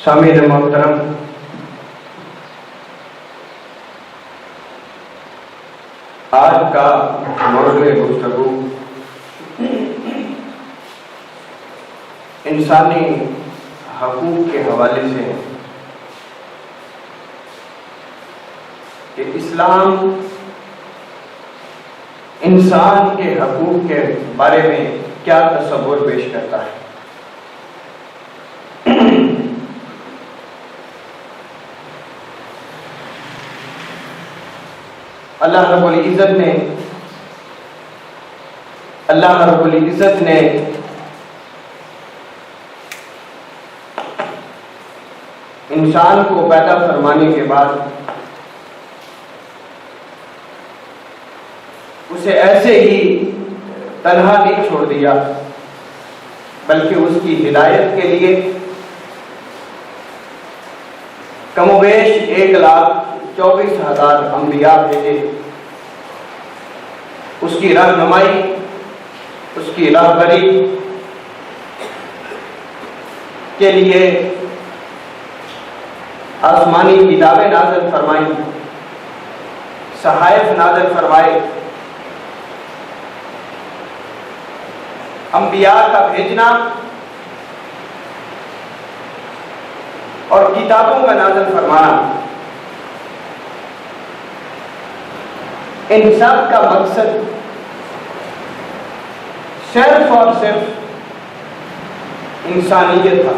سامعین محترم، آج کا موضوع گفتگو انسانی حقوق کے حوالے سے ہے کہ اسلام انسان کے حقوق کے بارے میں کیا تصور پیش کرتا ہے۔ اللہ رب العزت نے انسان کو پیدا فرمانے کے بعد اسے ایسے ہی تنہا نہیں چھوڑ دیا، بلکہ اس کی ہدایت کے لیے کم و بیش 1,24,000 انبیاء بھیجے۔ اس کی رہنمائی، اس کی رہبری کے لیے آسمانی کتابیں نازل فرمائیں، صحائف نازل فرمائے، انبیاء کا بھیجنا اور کتابوں کا نازل فرمانا، ان سب کا مقصد صرف اور صرف انسانیت تھا،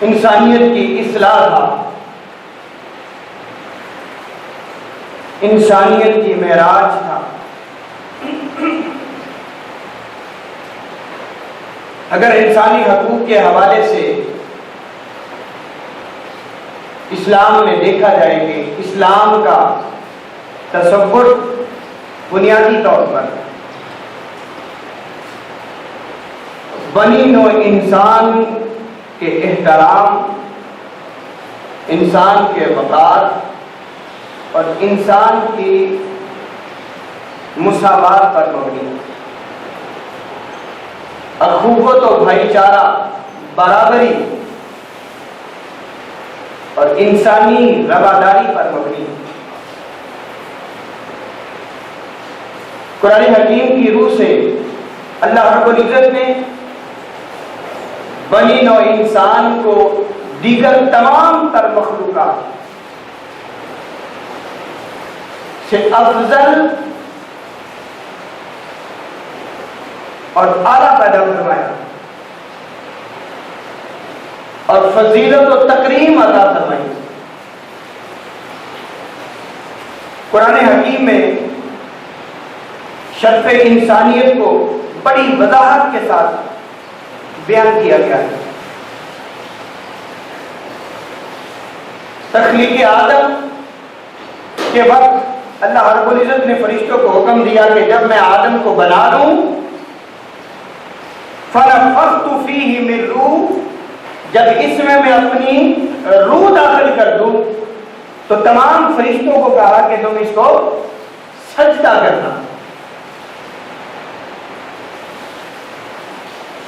انسانیت کی اصلاح تھا، انسانیت کی معراج تھا۔ اگر انسانی حقوق کے حوالے سے اسلام میں دیکھا جائے کہ اسلام کا تصور بنیادی طور پر بنی نوع انسان کے احترام، انسان کے وقار اور انسان کی مساوات پر مبنی ہے، اخوت و بھائی چارہ، برابری اور انسانی رواداری پر مبنی ہے۔ قرآن حکیم کی روح سے اللہ رب العزت نے بنی نوع انسان کو دیگر تمام تر مخلوقات سے افضل اور اعلیٰ پیدا فرمایا اور فضیلت و تکریم عطا فرمائی۔ قرآن حکیم میں شرف انسانیت کو بڑی وضاحت کے ساتھ بیان کیا گیا ہے۔ تخلیق آدم کے وقت اللہ رب العزت نے فرشتوں کو حکم دیا کہ جب میں آدم کو بنا دوں فَنَفَخْتُ فِيهِ مِن روح، جب اس میں اپنی روح داخل کر دوں تو تمام فرشتوں کو کہا کہ تم اس کو سجدہ کرنا،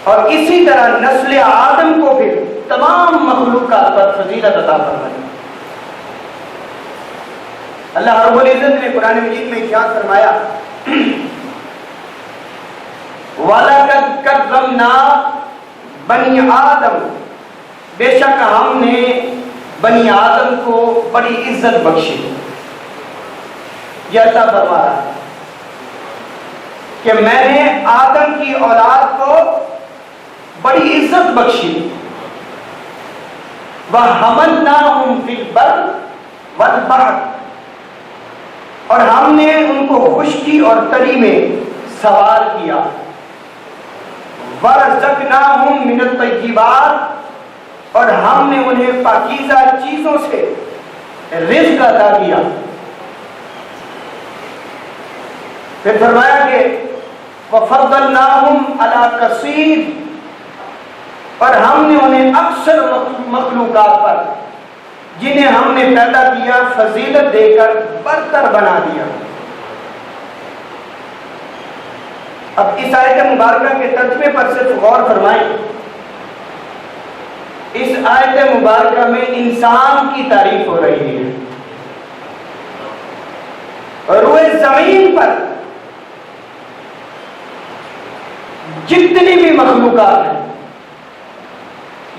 اور اسی طرح نسل آدم کو پھر تمام مخلوقات پر فضیلت عطا فرمائی۔ اللہ رب العزت نے قرآن مجید میں ارشاد فرمایا وَلَقَدْ كَرَّمْنَا بنی آدم، بے شک ہم نے بنی آدم کو بڑی عزت بخشی۔ یہ اللہ فرما رہا ہے کہ میں نے آدم کی اولاد کو بڑی عزت بخشی۔ وَحَمَلْنَاهُمْ فِي الْبَرِّ وَالْبَحْرِ، اور ہم نے ان کو خشکی اور تری میں سوار کیا۔ وَرَزَقْنَاهُمْ مِنَ الطَّيِّبَاتِ، اور ہم نے انہیں پاکیزہ چیزوں سے رزق عطا کیا۔ پھر فرمایا کہ وَفَضَّلْنَاهُمْ عَلَى كَثِيرٍ، اور ہم نے انہیں اکثر مخلوقات پر جنہیں ہم نے پیدا کیا فضیلت دے کر برتر بنا دیا۔ اب اس آیت مبارکہ کے ترجمے پر صرف غور فرمائیں اس آیت مبارکہ میں انسان کی تعریف ہو رہی ہے. روئے زمین پر جتنی بھی مخلوقات ہیں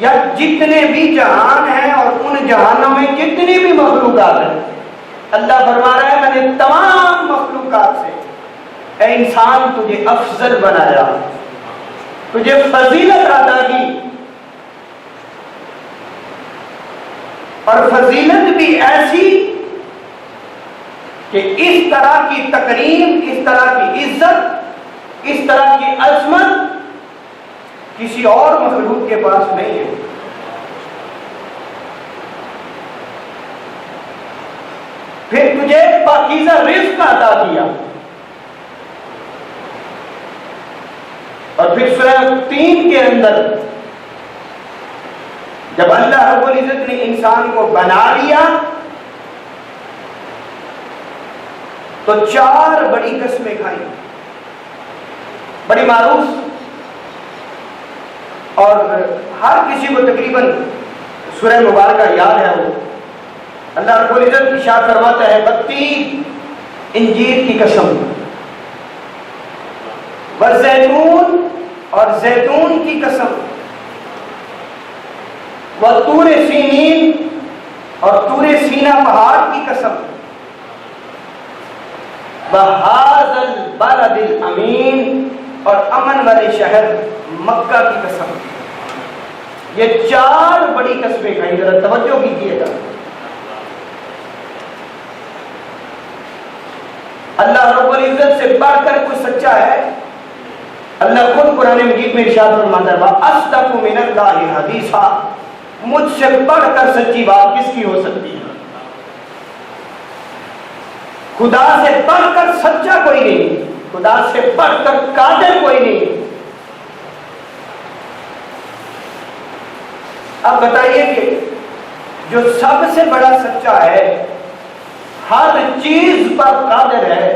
یا جتنے بھی جہان ہیں اور ان جہانوں میں جتنی بھی مخلوقات ہیں، اللہ فرما رہا ہے میں نے تمام مخلوقات سے اے انسان تجھے افضل بنایا، تجھے فضیلت عطا کی، اور فضیلت بھی ایسی کہ اس طرح کی تکریم، اس طرح کی عزت، اس طرح کی عظمت کسی اور مخلوق کے پاس نہیں ہے. پھر تجھے پاکیزہ رزق عطا کیا، اور پھر سورہ 3 کے اندر جب اللہ رب العزت نے انسان کو بنا لیا تو 4 بڑی قسمیں کھائیں، بڑی معروف، اور ہر کسی کو تقریباً سورہ مبارکہ یاد ہے. وہ اللہ رب العزت ارشاد فرماتا ہے بتین انجیر کی قسم، والزیتون اور زیتون کی قسم، وطور سینین اور طور سینا پہاڑ کی قسم، بہذا البلد الامین اور امن والے شہر مکہ کی قسم. یہ 4 بڑی قسمیں کھائیں، ذرا توجہ کیجیے گا. اللہ رب العزت سے بڑھ کر کوئی سچا ہے؟ اللہ خود قرآن مجید میں ارشاد فرماتا ہے اصدق من اللہ حدیثا، مجھ سے بڑھ کر سچی بات کس کی ہو سکتی ہے؟ خدا سے بڑھ کر سچا کوئی نہیں، خدا سے بڑھ کر قادر کوئی نہیں. اب بتائیے کہ جو سب سے بڑا سچا ہے، ہر چیز پر قادر ہے،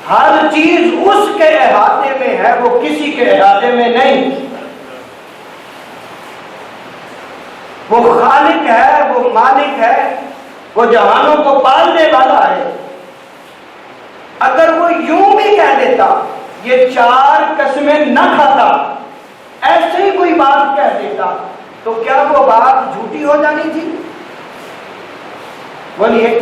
ہر چیز اس کے احاطے میں ہے، وہ کسی کے احاطے میں نہیں. وہ خالق ہے، وہ مالک ہے، وہ جہانوں کو پالنے والا ہے. اگر وہ یوں بھی کہہ دیتا یہ 4 قسمیں نہ کھاتا، ایسے ہی کوئی بات کہہ دیتا، تو کیا وہ بات جھوٹی ہو جانی تھی؟ بولیے،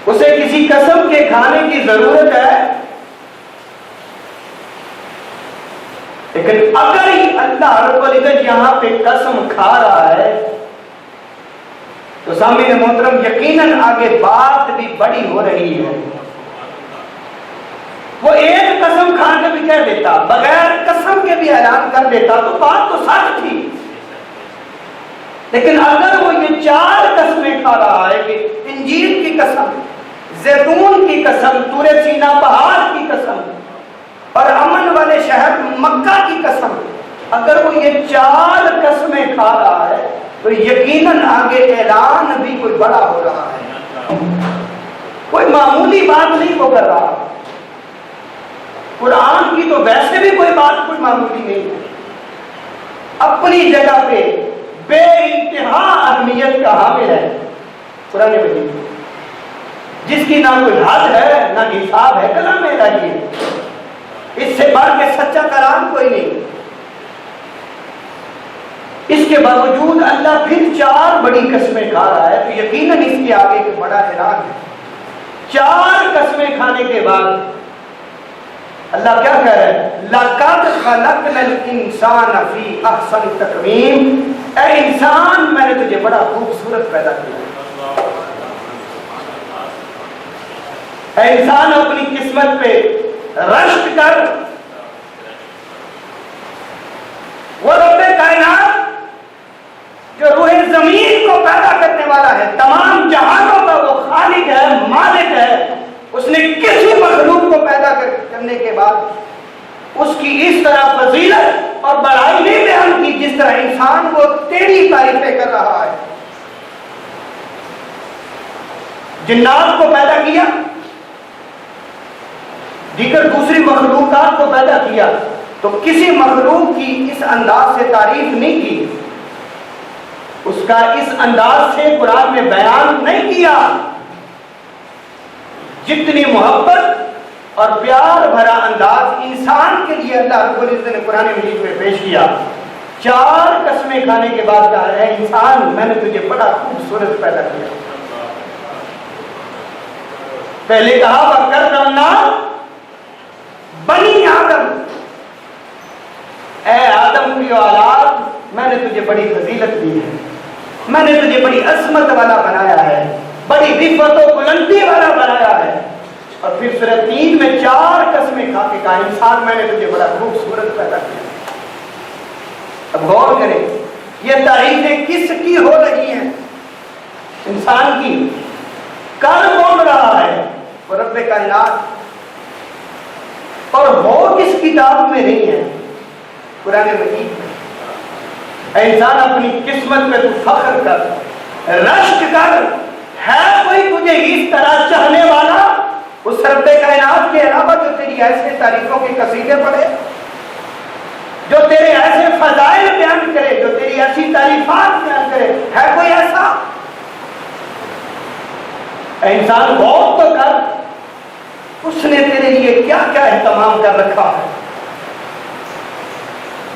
اسے کسی قسم کے کھانے کی ضرورت ہے؟ لیکن اگر ہی اللہ رب العزت یہاں پہ قسم کھا رہا ہے تو سامعین محترم یقیناً آگے بات بھی بڑی ہو رہی ہے. وہ ایک قسم کھا کے بھی کہہ دیتا، بغیر قسم کے بھی اعلان کر دیتا تو بات تو سچ تھی. لیکن اگر وہ یہ 4 قسمیں کھا رہا ہے کہ انجیر کی قسم، زیتون کی قسم، طور سینا پہاڑ کی قسم اور امن والے شہر مکہ کی قسم، اگر وہ یہ 4 قسمیں کھا رہا ہے تو یقیناً آگے اعلان بھی کوئی بڑا ہو رہا ہے، کوئی معمولی بات نہیں وہ کر رہا. قرآن کی تو ویسے بھی کوئی بات کوئی معمولی نہیں ہے، اپنی جگہ پہ بے انتہا اہمیت کا حامل ہے قرآن مجید، جس کی نہ کوئی حد ہے نہ حساب ہے. کلام الہی ہے، اس سے بڑھ کے سچا کلام کوئی نہیں. اس کے باوجود اللہ پھر 4 بڑی قسمیں کھا رہا ہے تو یقیناً اس کے آگے ایک بڑا اعلان ہے. 4 قسمیں کھانے کے بعد اللہ کیا کہہ رہا ہے؟ لَقَدْ خَلَقْنَا الْإِنسَانَ فِي أَحْسَنِ تَقْوِيمٍ، اے انسان میں نے تجھے بڑا خوبصورت پیدا کیا. اے انسان اپنی قسمت پہ رشک کر. وہ رب کائنات جو روح زمین کو پیدا کرنے والا ہے، تمام جہانوں کا وہ خالق ہے، مالک ہے، اس نے کسی مخلوق کو پیدا کرنے کے بعد اس کی اس طرح فضیلت اور بڑائی نہیں بیان کی جس طرح انسان کو تیری تعریفیں کر رہا ہے. جنات کو پیدا کیا، دیگر دوسری مخلوقات کو پیدا کیا، تو کسی مخلوق کی اس انداز سے تعریف نہیں کی اس کا اس انداز سے قرآن میں بیان نہیں کیا جتنی محبت اور پیار بھرا انداز انسان کے لیے اللہ رب العزت نے قرآن مجید میں پیش کیا. 4 قسمیں کھانے کے بعد کہا ہے انسان میں نے تجھے بڑا خوبصورت پیدا کیا. پہلے کہا وَكَرَّمْنَا بنی آدم، اے آدم کی اولاد میں نے تجھے بڑی فضیلت دی ہے، میں نے تجھے بڑی عظمت والا بنایا ہے، بڑی رفعت و بلندی والا بنایا ہے. اور پھر سورہ 3 میں 4 قسمیں کھا کے کہا انسان میں نے تجھے بڑا خوبصورت پیدا کیا. اب غور کریں یہ تعریفیں کس کی ہو رہی ہیں؟ انسان کی. کر کون رہا ہے؟ وہ رب کائنات. اور ہو کس کتاب میں نہیں ہے؟ قرآن مجید میں. اے انسان اپنی قسمت میں تو فخر کر، رشک کر. ہے کوئی تجھے اس طرح چاہنے والا اس رب کائنات کے علاوہ جو تیری ایسے تعریفوں کے قصیدے پڑھے، جو تیرے ایسے فضائل بیان کرے، جو تیری ایسی تعریفات بیان کرے؟ ہے کوئی ایسا؟ اے انسان غور تو کر، اس نے تیرے لیے کیا کیا اہتمام کر رکھا ہے.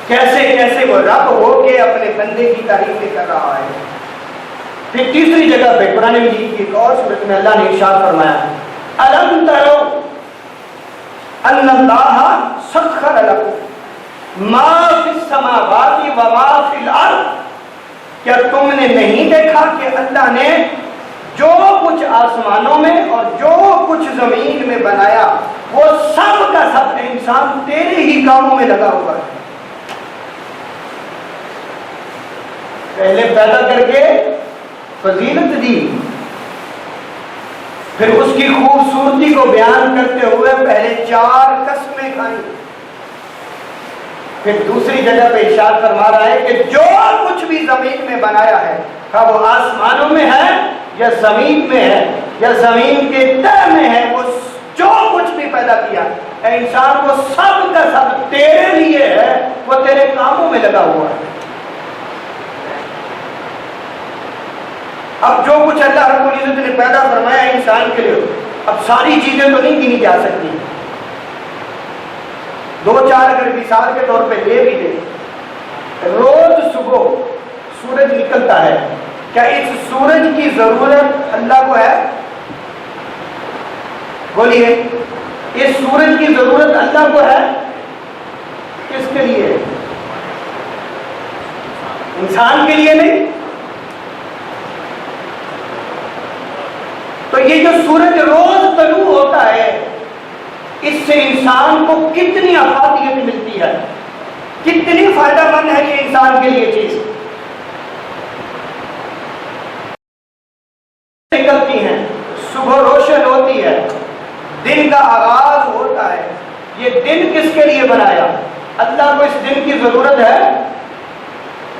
کیسے کیسے وہ رب ہو کے اپنے بندے کی تعریفیں کر رہا ہے. پھر تیسری جگہ پہ قرآن مجید کی ایک اور سورت میں اللہ نے ارشاد فرمایا الم تروا ان اللہ سخر لکم ما فی السماوات و ما فی الارض. کیا تم نے نہیں دیکھا کہ اللہ نے جو کچھ آسمانوں میں اور جو کچھ زمین میں بنایا وہ سب کا سب انسان تیرے ہی کاموں میں لگا ہوا ہے. پہلے پیدا کر کے فضیلت دی، پھر اس کی خوبصورتی کو بیان کرتے ہوئے پہلے 4 قسمیں کھائیں. پھر دوسری جگہ پہ ارشاد فرما رہا ہے کہ جو کچھ بھی زمین میں بنایا ہے، خواہ وہ آسمانوں میں ہے یا زمین میں ہے یا زمین کے تہ میں ہے، وہ جو کچھ بھی پیدا کیا اے انسان وہ سب کا سب تیرے لیے ہے، وہ تیرے کاموں میں لگا ہوا ہے. اب جو کچھ اللہ رب العزت نے پیدا فرمایا انسان کے لیے، اب ساری چیزیں تو نہیں گنی جا سکتی. 2-4 اگر مثال کے طور پہ لے بھی دیں. روز صبح سورج نکلتا ہے، کیا اس سورج کی ضرورت اللہ کو ہے؟ بولیے، اس سورج کی ضرورت اللہ کو ہے؟ کس کے لیے؟ انسان کے لیے نہیں. تو یہ جو سورج روز طلوع ہوتا ہے اس سے انسان کو کتنی افادیت ملتی ہے، کتنی فائدہ مند ہے یہ انسان کے لیے چیز. نکلتی ہیں، صبح روشن ہوتی ہے، دن کا آغاز ہوتا ہے. یہ دن کس کے لیے بنایا؟ اللہ کو اس دن کی ضرورت ہے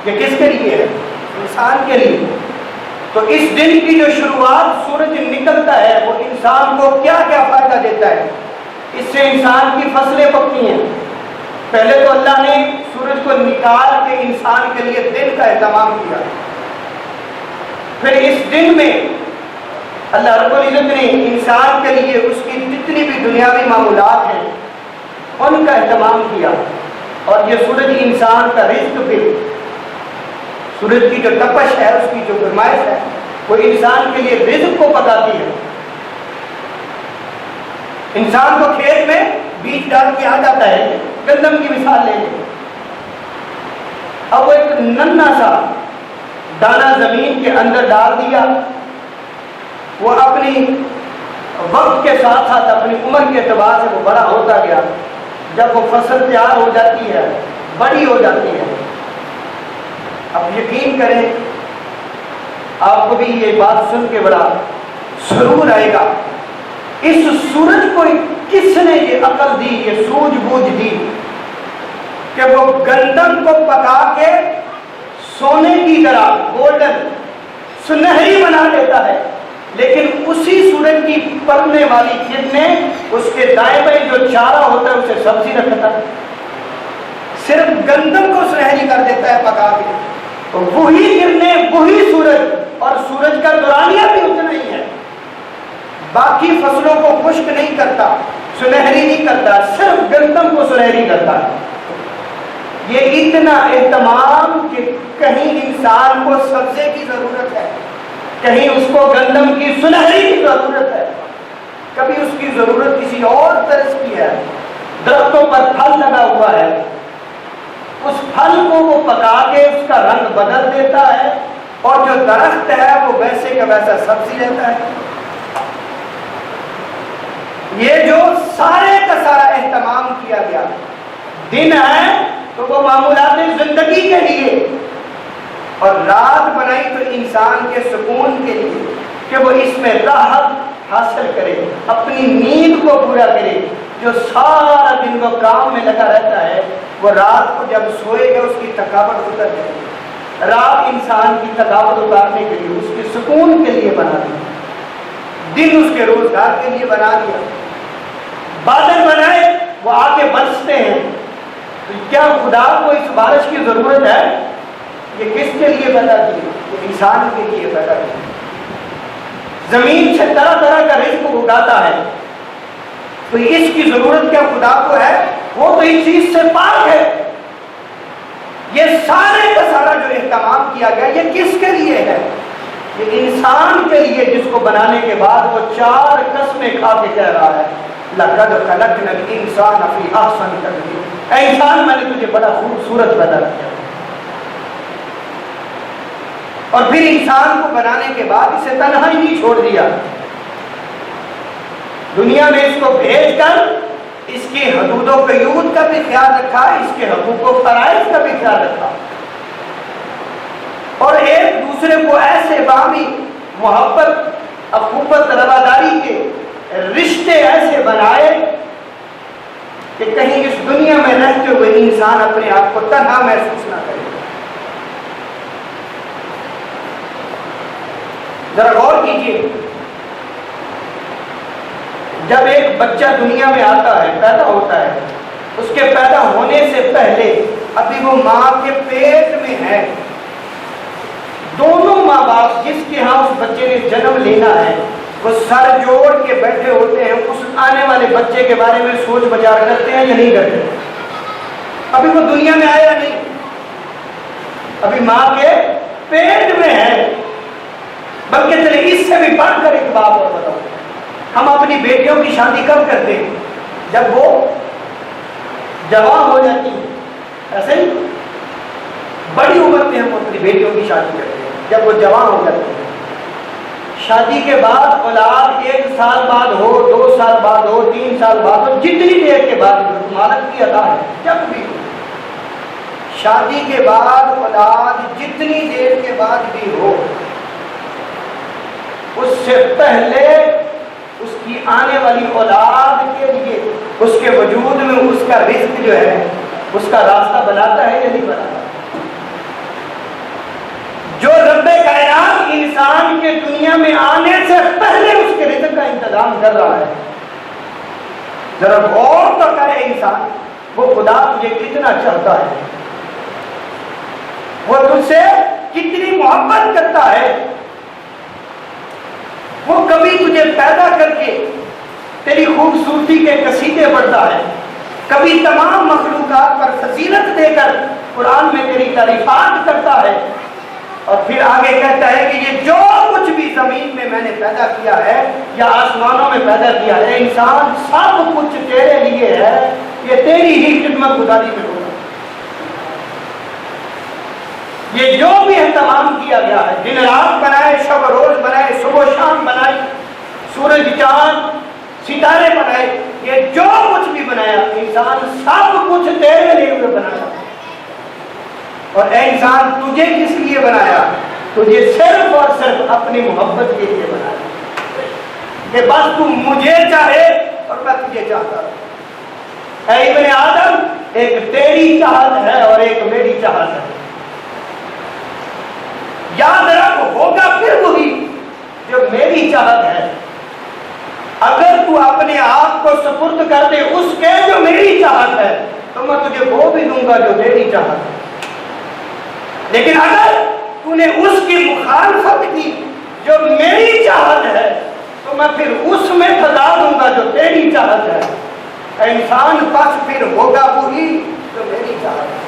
کہ کس کے لیے ہے؟ انسان کے لیے. تو اس دن کی جو شروعات سورج نکلتا ہے وہ انسان کو کیا کیا فائدہ دیتا ہے؟ اس سے انسان کی فصلیں پکتی ہیں. پہلے تو اللہ نے سورج کو نکال کے انسان کے لیے دن کا اہتمام کیا. پھر اس دن میں اللہ رب العزت نے انسان کے لیے اس کی جتنی بھی دنیاوی معمولات ہیں ان کا اہتمام کیا. اور یہ سورج انسان کا رزق بھی، سورج کی جو تپش ہے، اس کی جو گرمائش ہے، وہ انسان کے لیے رزق کو پکاتی ہے. انسان کو کھیت میں بیج ڈال کے آ جاتا ہے، گندم کی مثال لے لیں. اب وہ ایک ننھا سا دانہ زمین کے اندر ڈال دیا، وہ اپنی وقت کے ساتھ ساتھ اپنی عمر کے اعتبار سے وہ بڑا ہوتا گیا. جب وہ فصل تیار ہو جاتی ہے، بڑی ہو جاتی ہے، اب یقین کریں آپ کو بھی یہ بات سن کے بڑا سرور آئے گا. اس سورج کو کس نے یہ عقل دی، یہ سوجھ بوجھ دی کہ وہ گندم کو پکا کے سونے کی طرح گولڈن سنہری بنا دیتا ہے، لیکن اسی سورج کی پڑنے والی کرنیں اس کے دائیں بائیں جو چارہ ہوتا ہے اسے سبزی رکھتا ہے. صرف گندم کو سنہری کر دیتا ہے پکا کے. وہی کرنیں ایک وہی سورج، اور سورج کا دورانیہ بھی اتنا ہی ہے، باقی فصلوں کو خشک نہیں کرتا، سنہری نہیں کرتا، صرف گندم کو سنہری کرتا ہے۔ یہ اتنا اہتمام کہ کہیں انسان کو سبزے کی ضرورت ہے، کہیں اس کو گندم کی سنہری کی ضرورت ہے، کبھی اس کی ضرورت کسی اور طرز کی ہے۔ درختوں پر پھل لگا ہوا ہے، اس پھل کو وہ پکا کے اس کا رنگ بدل دیتا ہے، اور جو درخت ہے وہ ویسے کا ویسا سبزی رہتا ہے۔ یہ جو سارے کا سارا اہتمام کیا گیا، دن ہے تو وہ معمولات زندگی کے لیے، اور رات بنائی تو انسان کے سکون کے لیے، کہ وہ اس میں راحت حاصل کرے، اپنی نیند کو پورا کرے۔ جو سارا دن وہ کام میں لگا رہتا ہے، وہ رات کو جب سوئے گا اس کی تھکاوٹ اتر جائے گی۔ رات انسان کی تھکاوٹ اتارنے کے لیے، اس کے سکون کے لیے بنا دیا، دن اس کے روزگار کے لیے بنا دیا۔ بادل بنائے وہ آ کے برستے ہیں، تو کیا خدا کو اس بارش کی ضرورت ہے؟ یہ کس کے لیے پیدا کی؟ یہ انسان کے لیے پیدا کی۔ زمین سے طرح طرح کا رزق اگاتا ہے، تو اس کی ضرورت کیا خدا کو ہے؟ وہ تو اس چیز سے پاک ہے۔ یہ سارے کا سارا جو اہتمام کیا گیا، یہ کس کے لیے ہے؟ یہ انسان کے لیے، جس کو بنانے کے بعد وہ 4 قسمیں کھا کے کہہ رہا ہے، لَقَدْ خَلَقْنَا الْإِنسَانَ فِي أَحْسَنِ تَقْوِيمٍ۔ اے انسان، میں نے تجھے بڑا خوبصورت پیدا کیا۔ اور پھر انسان کو بنانے کے بعد اسے تنہا ہی نہیں چھوڑ دیا، دنیا میں اس کو بھیج کر اس کی حدود و قیود کا بھی خیال رکھا، اس کے حقوق و فرائض کا بھی خیال رکھا، اور ایک دوسرے کو ایسے باہمی محبت، اخوت، رواداری کے رشتے ایسے بنائے کہ کہیں اس دنیا میں رہتے ہوئے انسان اپنے آپ کو تنہا محسوس نہ کرے۔ ذرا غور کیجیے، جب ایک بچہ دنیا میں آتا ہے، پیدا ہوتا ہے، اس کے پیدا ہونے سے پہلے ابھی وہ ماں کے پیٹ میں ہے، دونوں ماں باپ جس کے ہاں اس بچے نے جنم لینا ہے، وہ سر جوڑ کے بیٹھے ہوتے ہیں، اس آنے والے بچے کے بارے میں سوچ بچار کرتے ہیں یا نہیں کرتے؟ ابھی وہ دنیا میں آیا نہیں، ابھی ماں کے پیٹ میں ہے۔ بلکہ چلے اس سے بھی بڑھ کر ایک بات اور بتاؤں، ہم اپنی بیٹیوں کی شادی کب کرتے ہیں؟ جب وہ جوان ہو جاتی ہیں، ایسے ہی بڑی عمر میں ہم اپنی بیٹیوں کی شادی کرتے ہیں، جب وہ جوان ہو جاتی ہیں۔ شادی کے بعد اولاد 1 سال بعد ہو، 2 سال بعد ہو، 3 سال بعد ہو، جتنی دیر کے بعد ہو، مالک کی ادا ہے، جب بھی ہو، شادی کے بعد اولاد جتنی دیر کے بعد بھی ہو، اس سے پہلے اس کی آنے والی اولاد کے لیے، اس کے وجود میں اس کا رزق جو ہے، اس کا راستہ بناتا ہے یا نہیں بناتا؟ جو رب کائنات انسان کے دنیا میں آنے سے پہلے اس کے رزق کا انتظام کر رہا ہے، ذرا غور تو کرے انسان، وہ خدا تجھے کتنا چاہتا ہے، وہ تجھ سے کتنی محبت کرتا ہے۔ وہ کبھی تجھے پیدا کر کے تیری خوبصورتی کے قصیدے پڑھتا ہے، کبھی تمام مخلوقات پر فضیلت دے کر قرآن میں تیری تعریفات کرتا ہے، اور پھر آگے کہتا ہے کہ یہ جو کچھ بھی زمین میں میں نے پیدا کیا ہے یا آسمانوں میں پیدا کیا ہے، انسان سب کچھ تیرے لیے ہے، یہ تیری ہی خدمت گزاری میں ہوگا۔ یہ جو بھی اہتمام کیا گیا ہے، دن رات بنائے، شب روز بنائے، صبح و شام بنائے، سورج چاند ستارے بنائے، یہ جو کچھ بھی بنایا، انسان سب کچھ تیرے لیے بنایا۔ اور اے انسان، تجھے کس لیے بنایا؟ تجھے صرف اور صرف اپنی محبت کے لیے بنایا، کہ بس تم مجھے چاہے اور میں تجھے چاہتا ہوں۔ اے ابن آدم، ایک تیری چاہت ہے اور ایک میری چاہت ہے، یاد رکھ، ہوگا پھر وہی جو میری چاہت ہے۔ اگر تو اپنے آپ کو سپرد کر دے اس کے جو میری چاہت ہے، تو میں تجھے وہ بھی دوں گا جو میری چاہت ہے۔ لیکن اگر تو تو نے اس کی مخالفت کی جو میری چاہت ہے تو میں پھر اس میں پھنسا دوں گا جو تیری چاہت ہے. اے انسان پس پھر ہوگا وہی جو میری چاہت ہے.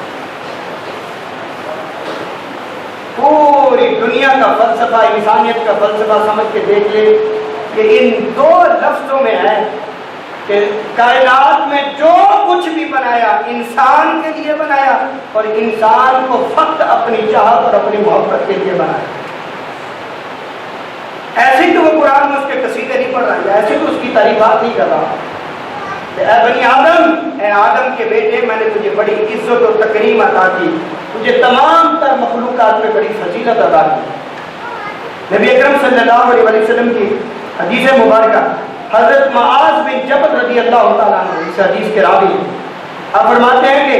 پوری دنیا کا فلسفہ، انسانیت کا فلسفہ سمجھ کے دیکھ لے کہ ان دو لفظوں میں ہے کہ کائنات میں جو کچھ بھی بنایا انسان کے لیے بنایا اور انسان کو فقط اپنی چاہت اور اپنی محبت کے لیے بنایا. ایسے تو وہ قرآن میں اس کے قصیدے نہیں پڑھ رہا ہے، ایسے تو اس کی تعریفات نہیں کر رہا کہ اے بنی آدم، اے آدم کے بیٹے، میں نے تجھے بڑی عزت و تکریم عطا کی، تجھے تمام تر مخلوقات میں بڑی فضیلت عطا کی. نبی اکرم صلی اللہ علیہ وسلم کی حدیث مبارکہ، حضرت معاذ بن جبل رضی اللہ تعالیٰ عنہ اس حدیث کے راوی ہیں، آپ فرماتے ہیں کہ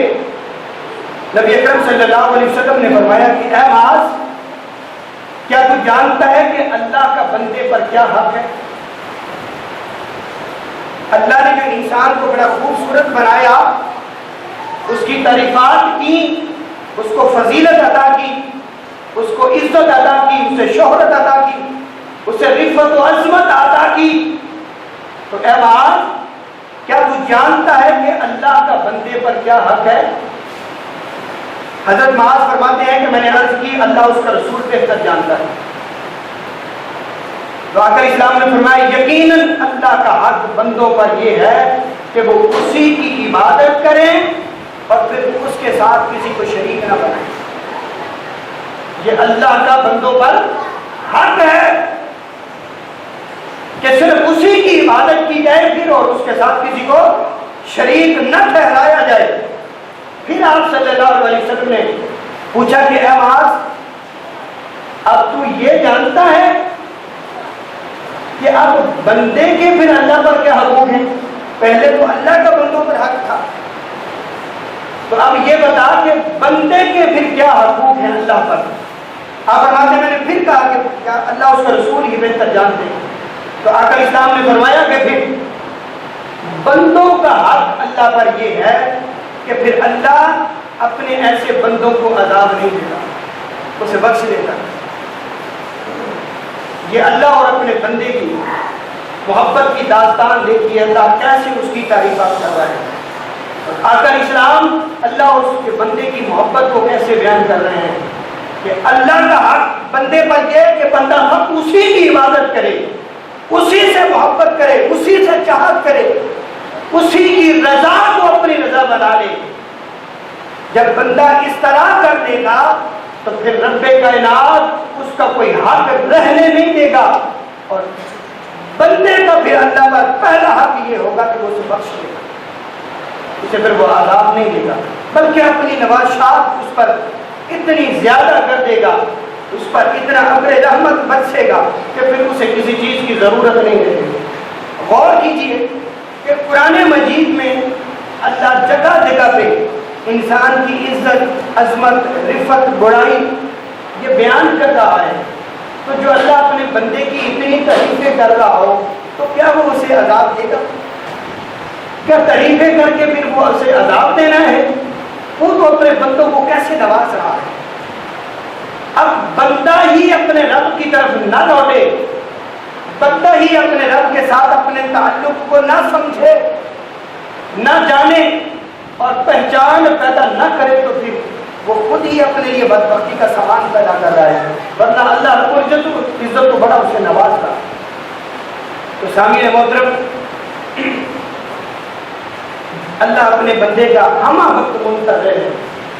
نبی اکرم صلی اللہ علیہ وسلم نے فرمایا کہ اے معاذ، کیا تو جانتا ہے کہ اللہ کا بندے پر کیا حق ہے؟ اللہ نے جو انسان کو بڑا خوبصورت بنایا، اس کی تعریفات کی، اس کو فضیلت عطا کی، اس کو عزت عطا کی، اسے شہرت عطا کی، اسے رفعت و عظمت عطا کی، تو اے معاذ، کیا تو جانتا ہے کہ اللہ کا بندے پر کیا حق ہے؟ حضرت معاذ فرماتے ہیں کہ میں نے عرض کی اللہ اس کا رسول بہتر جانتا ہے. تو آقا اسلام نے فرمایا یقیناً اللہ کا حق بندوں پر یہ ہے کہ وہ اسی کی عبادت کریں اور پھر اس کے ساتھ کسی کو شریک نہ بنائیں. یہ اللہ کا بندوں پر حق ہے کہ صرف اسی کی عبادت کی جائے پھر اور اس کے ساتھ کسی کو شریک نہ ٹھہرایا جائے. پھر آپ صلی اللہ علیہ وسلم نے پوچھا کہ اے معاذ، اب تو یہ جانتا ہے کہ اب بندے کے پھر اللہ پر کیا حقوق ہیں؟ پہلے تو اللہ کا بندوں پر حق تھا، تو اب یہ بتا کہ بندے کے پھر کیا حقوق ہیں اللہ پر. آپ فرماتے میں نے پھر کہا کہ اللہ اس کا رسول ہی بہتر جانتے ہیں. تو آقا اسلام نے فرمایا کہ پھر بندوں کا حق اللہ پر یہ ہے کہ پھر اللہ اپنے ایسے بندوں کو عذاب نہیں دیتا، اسے بخش دیتا. یہ اللہ اور اپنے بندے کی محبت کی داستان دیکھیے، اللہ کیسے اس کی تعریفات کر رہا ہے. آقا اسلام اللہ اور اس کے بندے کی محبت کو کیسے بیان کر رہے ہیں کہ اللہ کا حق بندے پر یہ کہ بندہ حق اسی کی عبادت کرے، اسی سے محبت کرے، اسی سے چاہت کرے، اسی کی رضا کو اپنی رضا بنا لے. جب بندہ اس طرح کر دے گا تو پھر رب کائنات اس کا کوئی حق رہنے نہیں دے گا، اور بندے کا پھر اللہ پر پہلا حق یہ ہوگا کہ وہ اسے بخش دے گا، اسے پھر وہ عذاب نہیں دے گا، بلکہ اپنی نوازشات اس پر اتنی زیادہ کر دے گا، اس پر اتنا ابر رحمت برسے گا کہ پھر اسے کسی چیز کی ضرورت نہیں رہے گی. غور کیجیے کہ قرآن مجید میں اللہ جگہ جگہ پہ انسان کی عزت، عظمت، رفعت، بڑائی یہ بیان کر رہا ہے. تو جو اللہ اپنے بندے کی اتنی تعریفیں کر رہا ہو تو کیا وہ اسے عذاب دے گا؟ کیا تعریفیں کر کے پھر وہ اسے عذاب دینا ہے؟ وہ تو اپنے بندوں کو کیسے نواز رہا ہے. اب بندہ ہی اپنے رب کی طرف نہ لوٹے، بندہ ہی اپنے رب کے ساتھ اپنے تعلق کو نہ سمجھے، نہ جانے اور پہچان پیدا نہ کرے تو پھر وہ خود ہی اپنے لیے بدبختی کا سامان پیدا کر رہا ہے، ورنہ اللہ رب العزت کو بڑا اسے نواز رہا. تو سامعین محترم، اللہ اپنے بندے کا ہمہ وقت منتظر ہے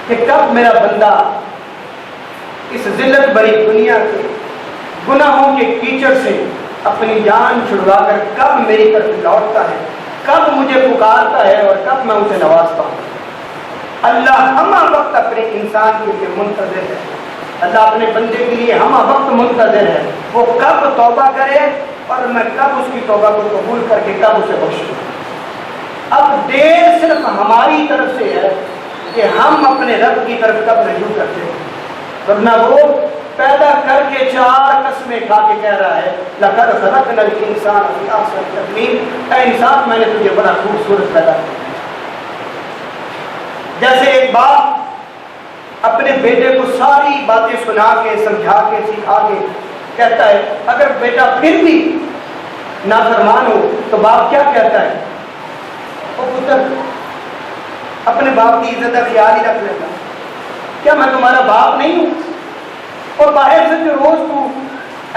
کہ کب میرا بندہ اس ذلت بری دنیا کے گناہوں کے کیچڑ سے اپنی جان چھڑوا کر کب میری طرف لوٹتا ہے، کب مجھے پکارتا ہے اور کب میں اسے نوازتا ہوں. اللہ ہمہ وقت اپنے انسان کے لیے منتظر ہے، اللہ اپنے بندے کے لیے ہمہ وقت منتظر ہے وہ کب توبہ کرے اور میں کب اس کی توبہ کو قبول کر کے کب اسے بخشوں. اب دیر صرف ہماری طرف سے ہے کہ ہم اپنے رب کی طرف کب رجوع کرتے ہیں، ورنہ وہ پیدا کر کے 4 قسمیں کھا کے کہہ رہا ہے لَقَدْ خَلَقْنَا الْإِنسَانَ فِي أَحْسَنِ تَقْوِيمٍ، اے انسان میں نے تجھے بڑا خوبصورت پیدا کیا. جیسے ایک باپ اپنے بیٹے کو ساری باتیں سنا کے سمجھا کے سکھا کے کہتا ہے، اگر بیٹا پھر بھی نافرمان ہو تو باپ کیا کہتا ہے؟ وہ پتر اپنے باپ کی عزت کا خیال ہی رکھ لیتا، کیا میں تمہارا باپ نہیں ہوں؟ اور باہر سے جو روز تو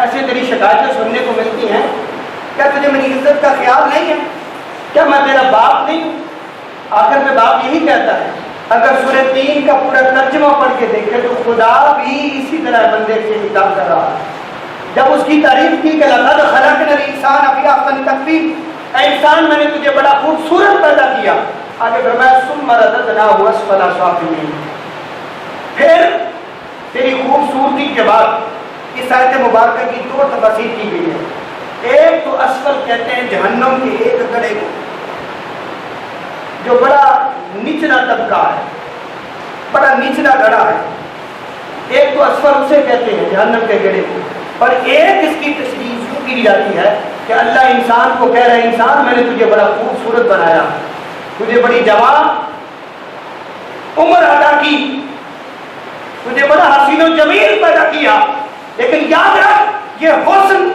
ایسے تیری شکایتیں سننے کو ملتی ہیں، کیا تجھے میری عزت کا خیال نہیں ہے؟ کیا میں تیرا باپ نہیں ہوں؟ آخر میں باپ یہی کہتا ہے، اگر سورہ 3 کا پورا ترجمہ پڑھ کے دیکھے تو خدا بھی اسی طرح بندے سے خطاب کر رہا ہے۔ جب اس کی تعریف کی کہ لقد خلقنا الانسان فی احسن تقویم، اے انسان میں نے تجھے بڑا خوبصورت پیدا کیا، آگے فرمایا ثم رددناہ اسفل سافلین، پھر تیری خوبصورتی کے بعد اس آیت مبارکہ کی 2 تفاسیر کی گئی ہے۔ ایک تو اسفل کہتے ہیں جہنم کے ایک گڑھے کو، جو بڑا نچلا طبقہ ہے، بڑا نچلا گڑھا ہے، ایک تو اسفل اسے کہتے ہیں جہنم کے گڑھے کو، اور ایک اس کی تشریح یوں کی جاتی ہے کہ اللہ انسان کو کہہ رہا ہے، انسان میں نے تجھے بڑا خوبصورت بنایا، تجھے بڑی جوان عمر عطا کی، تجھے بڑا حسین و جمیل پیدا کیا، لیکن یاد رکھ یہ حسن،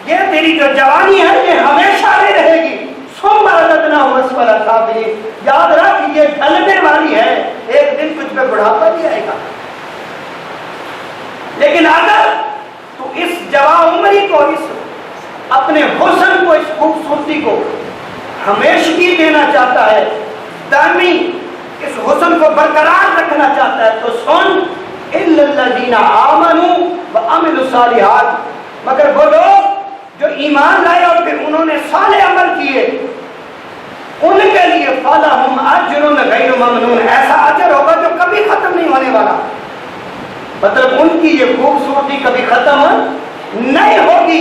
یہ تیری جو جوانی ہے یہ ہمیشہ نہیں رہے گی، ثم رددناہ اسفل سافلین، یاد رکھ یہ ڈھلنے والی ہے، ایک دن تجھ پہ بڑھاپا بھی آئے گا۔ لیکن اگر تو اس جوان عمری کو، اس اپنے حسن کو، اس خوبصورتی کو ہمیشگی دینا چاہتا ہے، دائمی اس حسن کو برقرار رکھنا چاہتا ہے، تو سن الا الذین آمنوا وعملوا الصالحات، مگر وہ لوگ جو ایمان لائے اور پھر انہوں نے صالح عمل کیے، ان کے لیے فلہم اجر غیر ممنون، ایسا اجر ہوگا جو کبھی ختم نہیں ہونے والا، مطلب ان کی یہ خوبصورتی کبھی ختم نہیں ہوگی،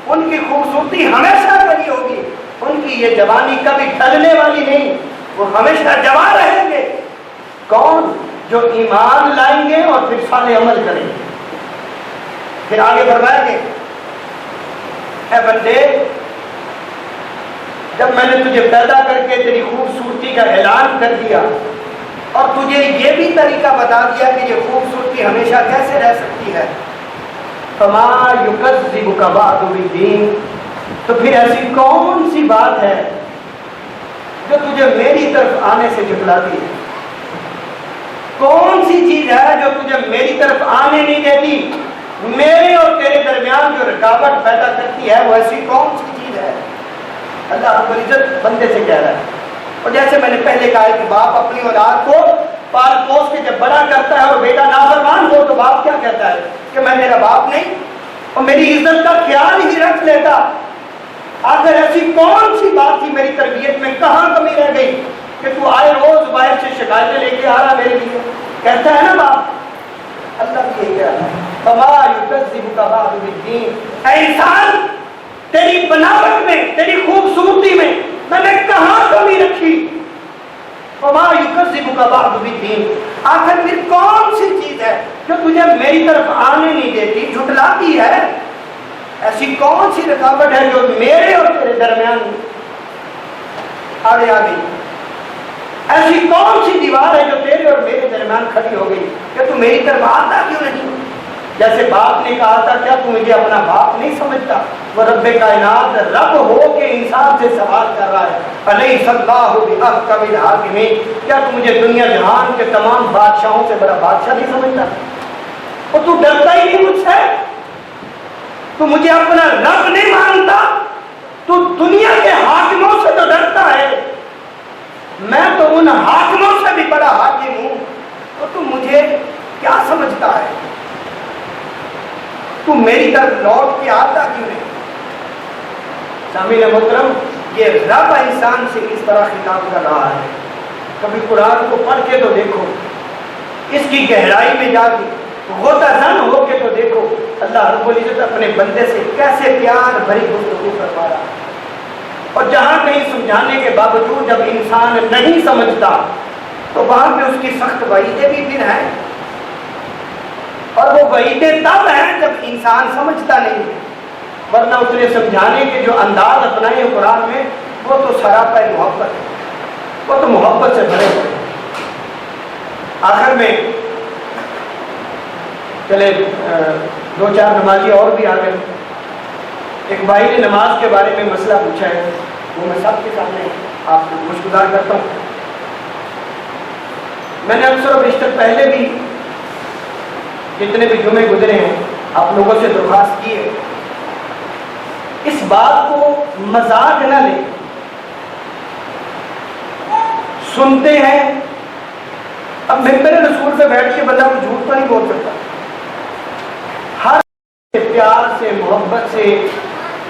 ان کی خوبصورتی ہمیشہ بنی ہوگی، ان کی یہ جوانی کبھی ڈھلنے والی نہیں، وہ ہمیشہ جوان رہیں گے۔ کون؟ جو ایمان لائیں گے اور پھر صالح عمل کریں گے۔ پھر آگے فرمایا کہ اے بندے، جب میں نے تجھے پیدا کر کے تیری خوبصورتی کا اعلان کر دیا اور تجھے یہ بھی طریقہ بتا دیا کہ یہ خوبصورتی ہمیشہ کیسے رہ سکتی ہے، فما یکذبک بعد بالدین، تو پھر ایسی کون سی بات ہے جو تجھے میری طرف آنے سے جھٹلاتی ہے؟ کون سی چیز ہے جو تجھے میری طرف آنے نہیں دیتی؟ میرے اور تیرے درمیان جو رکاوٹ پیدا کرتی ہے وہ ایسی کون سی چیز ہے؟ اللہ رب العزت بندے سے کہہ رہا ہے۔ اور جیسے میں نے پہلے کہا کہ باپ اپنی اولاد کو پال پوس کے جب بڑا کرتا ہے اور بیٹا نافرمان ہو تو باپ کیا کہتا ہے کہ میں میرا باپ نہیں، اور میری عزت کا خیال ہی رکھ لیتا۔ آخر ایسی کون سی بات تھی میری تربیت میں، کہاں کمی رہ گئی کہ تو آئے روز باہر سے شکایتیں لے کے آ رہا میرے لیے؟ کہتا ہے نا باپ، اللہ بھی یہی کہہ رہا ہے، فما یکذبک بعد بالدین، اے انسان تیری بناوٹ میں، تیری خوبصورتی میں نے کہاں کمی رکھی؟ فما یکذبک بعد بالدین، آخر پھر کون سی چیز ہے جو تجھے میری طرف آنے نہیں دیتی، جھٹلاتی ہے؟ ایسی کون سی رکاوٹ ہے جو میرے اور تیرے درمیان آگے آ گئی؟ ایسی کون سی دیوار ہے جو تیرے اور میرے درمیان کھڑی ہو گئی کہ تو میری طرف آتا کیوں نہیں؟ جیسے باپ نے کہا تھا، کیا تو مجھے اپنا باپ نہیں سمجھتا؟ وہ رب کائنات رب ہو کے انسان سے سوال کر رہا ہے، الیس اللہ باحکم الحاکمین، کیا تو مجھے دنیا جہان کے تمام بادشاہوں سے بڑا بادشاہ نہیں سمجھتا؟ اور تو ڈرتا ہی نہیں مجھ سے؟ تو مجھے اپنا رب نہیں مانتا؟ تو دنیا کے حاکموں سے تو ڈرتا ہے، میں تو ان حاکموں سے بھی بڑا حاکم ہوں، تو مجھے کیا سمجھتا ہے؟ تو میری طرف لوٹ کے آتا کیوں نہیں؟ سامعین محترم، یہ رب انسان سے اس طرح خطاب کر رہا ہے۔ کبھی قرآن کو پڑھ کے تو دیکھو، اس کی گہرائی میں جا کے غوطہ زن ہو کے تو دیکھو، اللہ رب العزت اپنے بندے سے کیسے پیار بھری گفتگو کروا رہا ہے۔ اور جہاں کہیں سمجھانے کے باوجود جب انسان نہیں سمجھتا تو وہاں پہ اس کی سخت وعیدیں بھی پھر ہیں، اور وہ وعیدیں تب ہیں جب انسان سمجھتا نہیں ہے، ورنہ اس نے سمجھانے کے جو انداز اپنائے قرآن میں وہ تو سراپا محبت ہے، وہ تو محبت سے بھرے ہوئے۔ آخر میں چلے دو چار نمازی اور بھی آ گئے. ایک بھائی نے نماز کے بارے میں مسئلہ پوچھا ہے، وہ میں سب کے سامنے آپ کو گزار کرتا ہوں. میں نے اکثر و بیشتر پہلے بھی جتنے بھی جمعے گزرے ہیں آپ لوگوں سے درخواست کی ہے، اس بات کو مذاق نہ لیں. سنتے ہیں، اب ممبر رسول پہ بیٹھ کے بندہ کو جھوٹ تو نہیں بول سکتا. ہر پیار سے، محبت سے،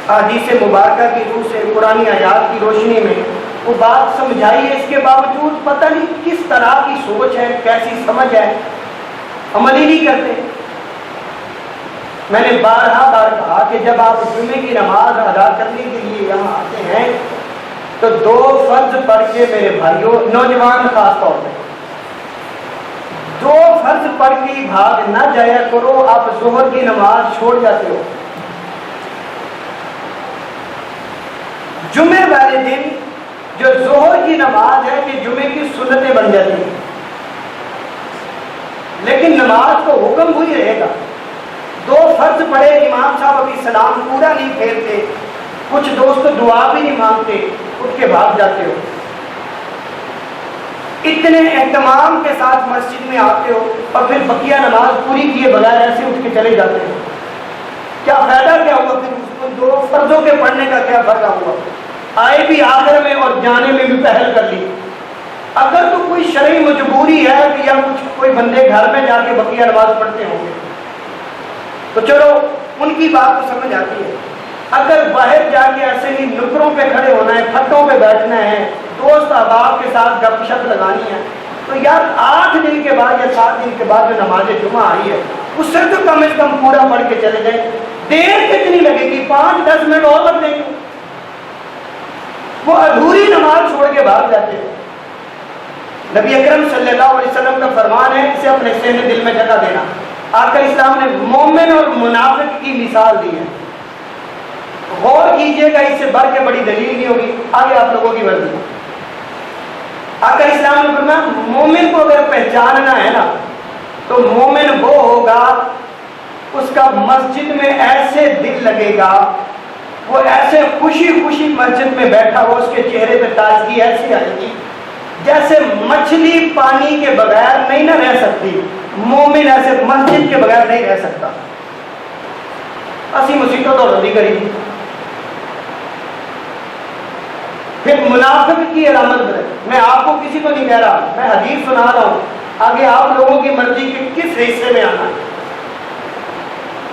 احادیث مبارکہ کی روح سے، قرآنی آیات کی روشنی میں وہ بات سمجھائی ہے. اس کے باوجود پتہ نہیں کس طرح کی سوچ ہے، کیسی سمجھ ہے، عمل ہی نہیں کرتے. میں نے بارہا بار کہا کہ جب آپ جمعے کی نماز ادا کرنے کے لیے یہاں آتے ہیں تو دو فرض پڑھ کے میرے بھائیوں، نوجوان خاص طور پہ دو فرض پڑھ کے بھاگ نہ جایا کرو. آپ ظہر کی نماز چھوڑ جاتے ہو. جمعے والے دن جو ظہر کی نماز ہے کہ جمعے کی سنتیں بن جاتی ہیں، لیکن نماز تو حکم وہی رہے گا. دو فرض پڑھے، امام صاحب ابھی سلام پورا نہیں پھیرتے، کچھ دوست دعا بھی نہیں مانگتے، اٹھ کے بھاگ جاتے ہو. اتنے اہتمام کے ساتھ مسجد میں آتے ہو اور پھر بقیہ نماز پوری کیے بغیر ایسے اٹھ کے چلے جاتے ہو. کیا فائدہ کیا ہوا؟ پھر اس کو دو فرضوں کے پڑھنے کا کیا فائدہ ہوا؟ آئے بھی آخر میں اور جانے میں بھی پہل کر لی. اگر تو کوئی شرعی مجبوری ہے کہ یا کچھ کوئی بندے گھر میں جا کے بقیہ نماز پڑھتے ہوں گے تو چلو ان کی بات تو سمجھ آتی ہے. اگر باہر جا کے ایسے ہی نکروں پہ کھڑے ہونا ہے، پھٹوں پہ بیٹھنا ہے، دوست احباب کے ساتھ گپ شپ لگانی ہے، تو یار 8 دن کے بعد یا 7 دن کے بعد جو نماز جمعہ آئی ہے اس سے تو کم از کم پورا پڑھ کے چلے جائیں. دیر کتنی لگے گی؟ 5-10 منٹ اور لگ دیں گے. وہ ادھوری نماز چھوڑ کے بھاگ جاتے ہیں. نبی اکرم صلی اللہ علیہ وسلم کا فرمان ہے، اسے اپنے ذہن دل میں جگہ دینا. آقا اسلام نے مومن اور منافق کی مثال دی ہے. غور کیجئے گا، اس سے بڑھ کے بڑی دلیل نہیں ہوگی. آگے آپ لوگوں کی مرضی. آقا اسلام نے فرمایا مومن کو اگر پہچاننا ہے نا تو مومن وہ ہوگا اس کا مسجد میں ایسے دل لگے گا، وہ ایسے خوشی خوشی مسجد میں بیٹھا ہو، اس کے چہرے پہ تازگی ایسی آئے گی جیسے مچھلی پانی کے بغیر نہیں نہ رہ سکتی. مومن ایسے مسجد کے بغیر نہیں رہ سکتا. اسی مصیبت اور رضی کری. پھر منافق کی علامت ہے. میں آپ کو کسی کو نہیں کہہ رہا، میں حدیث سنا رہا ہوں. آگے آپ لوگوں کی مرضی کے کس حصے میں آنا ہے.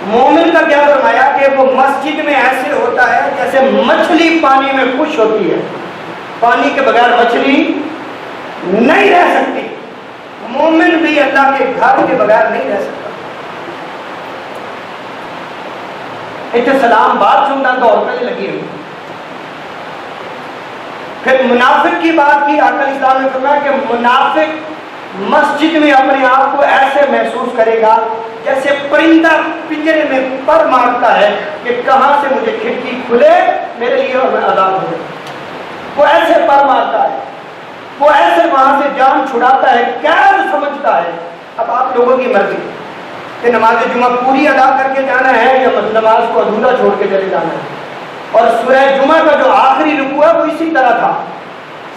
مومن کا کیا فرمایا کہ وہ مسجد میں ایسے ہوتا ہے جیسے مچھلی پانی میں خوش ہوتی ہے. پانی کے بغیر مچھلی نہیں رہ سکتی. مومن بھی اللہ کے گھر کے بغیر نہیں رہ سکتا. اتنے سلام بات سننا تو اور پہلے لگی ہوئی. پھر منافق کی بات کی. آقا اسلام نے فرمایا کہ منافق مسجد میں اپنے آپ کو ایسے محسوس کرے گا جیسے پرندہ پنجرے میں پر مارتا ہے کہ کہاں سے مجھے کھڑکی کھلے میرے لیے اور میں آزاد ہو جاؤں. وہ ایسے پر مارتا ہے، وہ ایسے وہاں سے جان چھڑاتا ہے، قید سمجھتا ہے. اب آپ لوگوں کی مرضی کہ نماز جمعہ پوری ادا کر کے جانا ہے یا نماز کو ادھورا چھوڑ کے چلے جانا ہے. اور سورہ جمعہ کا جو آخری رکوع ہے وہ اسی طرح تھا.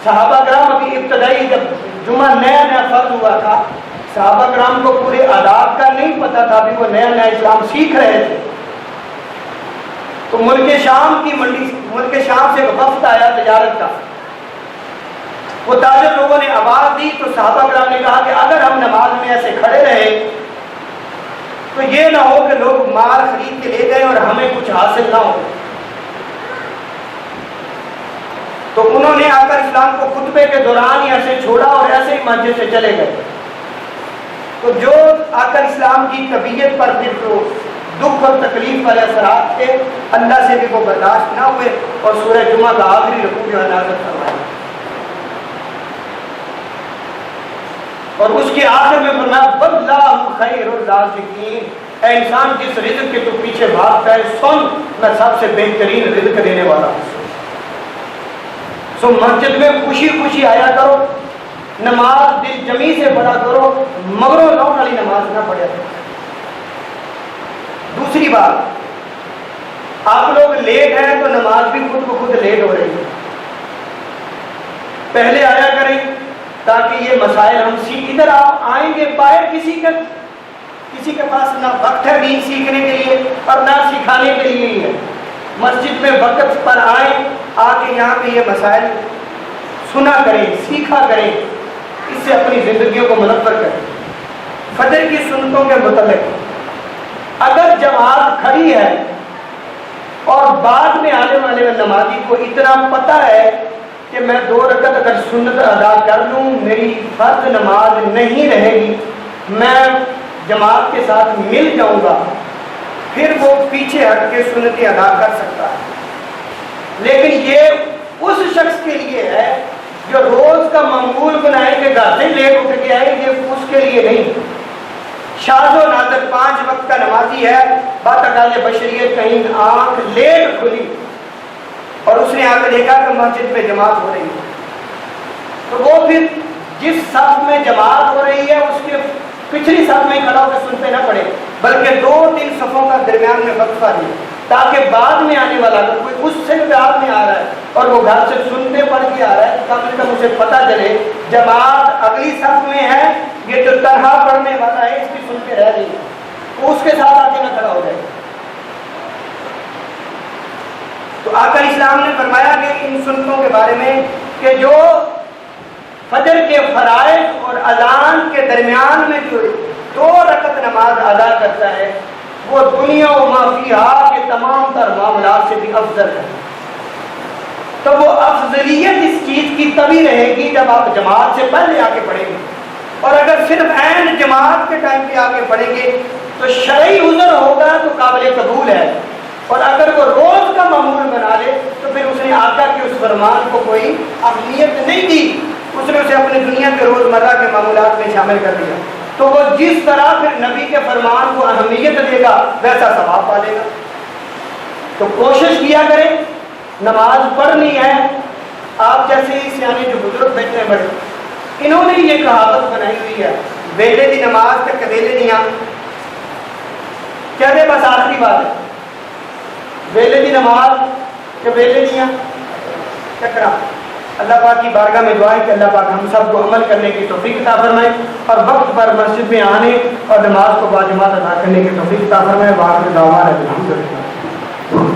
صحابہ کرام ابھی ابتدائی جب جمعہ نیا نیا فرض ہوا تھا، صحابہ کرام کو پورے آداب کا نہیں پتا تھا، ابھی وہ نیا نیا اسلام سیکھ رہے تھے. تو ملک شام کی منڈی، ملک شام سے ایک وفد آیا تجارت کا. وہ تاجر لوگوں نے آواز دی تو صحابہ کرام نے کہا کہ اگر ہم نماز میں ایسے کھڑے رہے تو یہ نہ ہو کہ لوگ مال خرید کے لے گئے اور ہمیں کچھ حاصل نہ ہو. تو انہوں نے آ کر اسلام کو خطبے کے دوران ہی ایسے چھوڑا اور ایسے ہی مسجد سے چلے گئے. تو جو آ کر اسلام کی طبیعت پر پھر تو دکھ اور تکلیف والے اثرات تھے، اللہ سے بھی وہ برداشت نہ ہوئے اور سورہ جمعہ کا آخری رکوع جو ہے نازل فرمایا. اور اس کے آخر میں فرمایا واللہ خیر الرازقین. اے انسان جس رزق کے تو پیچھے بھاگتا ہے سن، میں سب سے بہترین رزق دینے والا ہوں. سو مسجد میں خوشی خوشی آیا کرو، نماز دل جمی سے پڑھا کرو، مگروں لون والی نماز نہ پڑھا کرو. بات، آپ لوگ لیٹ ہیں تو نماز بھی خود بخود لیٹ ہو رہی ہے. پہلے آیا کریں تاکہ یہ مسائل ہم سیکھ. ادھر آپ آئیں گے باہر کسی کے پاس نہ وقت ہے دین سیکھنے کے لیے اور نہ سکھانے کے لیے ہی ہے. مسجد میں وقت پر آئیں، آ کے یہاں پہ یہ مسائل سنا کریں، سیکھا کریں، اس سے اپنی زندگیوں کو منور کریں. فجر کی سنتوں کے متعلق اگر جماعت کھڑی ہے اور بعد میں آنے والے نمازی کو اتنا پتہ ہے کہ میں 2 رکعت اگر سنت ادا کر لوں میری فرض نماز نہیں رہے گی، میں جماعت کے ساتھ مل جاؤں گا، پھر وہ پیچھے ہٹ کے سنتیں ادا کر سکتا ہے. لیکن یہ اس شخص کے لیے ہے جو روز کا معمول بنائے کہ گھر سے لیٹ اٹھ کے آئے، یہ اس کے لیے نہیں. شاذ و نادر 5 وقت کا نمازی ہے، باتکال بشریت کہیں آنکھ لیٹ کھلی اور اس نے آ کے دیکھا کہ مسجد میں جماعت ہو رہی ہے، تو وہ پھر جس صف میں جماعت ہو رہی ہے اس کے پچھلی صف میں کھڑا ہو کے سنتے نہ پڑے، بلکہ 2-3 صفوں کا درمیان میں وقفہ دے، تاکہ بعد میں آنے والا اگر کوئی اس سے بعد میں آ رہا ہے اور وہ گھر سے سنتے پڑھ کے آ رہا ہے تو کم سے کم اسے پتہ چلے جماعت اگلی صف میں ہے، یہ جو طرح پڑھنے والا ہے اس کی سنتے رہ رہی ہے، تو اس کے ساتھ آ کے نہ کھڑا ہو جائے. تو آقا اسلام نے فرمایا کہ ان سنتوں کے بارے میں کہ جو فجر کے فرائض اور اذان کے درمیان میں جو 2 رکعت نماز ادا کرتا ہے وہ دنیا و ما فیہا کے تمام تر معاملات سے بھی افضل ہے. تو وہ افضلیت اس چیز کی تبھی رہے گی جب آپ جماعت سے پہلے آ کے پڑھیں گے، اور اگر صرف عین جماعت کے ٹائم پہ آ کے پڑھیں گے تو شرعی عذر ہوگا تو قابل قبول ہے، اور اگر وہ روز کا معمول بنا لے تو پھر اس نے آقا کے اس فرمان کو کوئی اہمیت نہیں دی، اس نے اسے اپنی دنیا کے روزمرہ کے معمولات میں شامل کر دیا. تو وہ جس طرح پھر نبی کے فرمان کو اہمیت دے گا ویسا ثواب پا لے گا. تو کوشش کیا کریں، نماز پڑھنی ہے. آپ جیسے ہی سیانے جو بزرگ بیٹھے ہیں بڑے، انہوں نے یہ کہاوت بنائی ہوئی ہے، ویلے دی نماز تے کدیلے دیاں کہتے بس آخری بات ہے، ویلے دی نماز کہ ویلے دیاں چکرا. اللہ پاک کی بارگاہ میں دعا ہے کہ اللہ پاک ہم سب کو عمل کرنے کی توفیق عطا فرمائے اور وقت پر مسجد میں آنے اور نماز کو باجماعت ادا کرنے کی توفیق عطا فرمائے. باقی دعوانا الحمدللہ.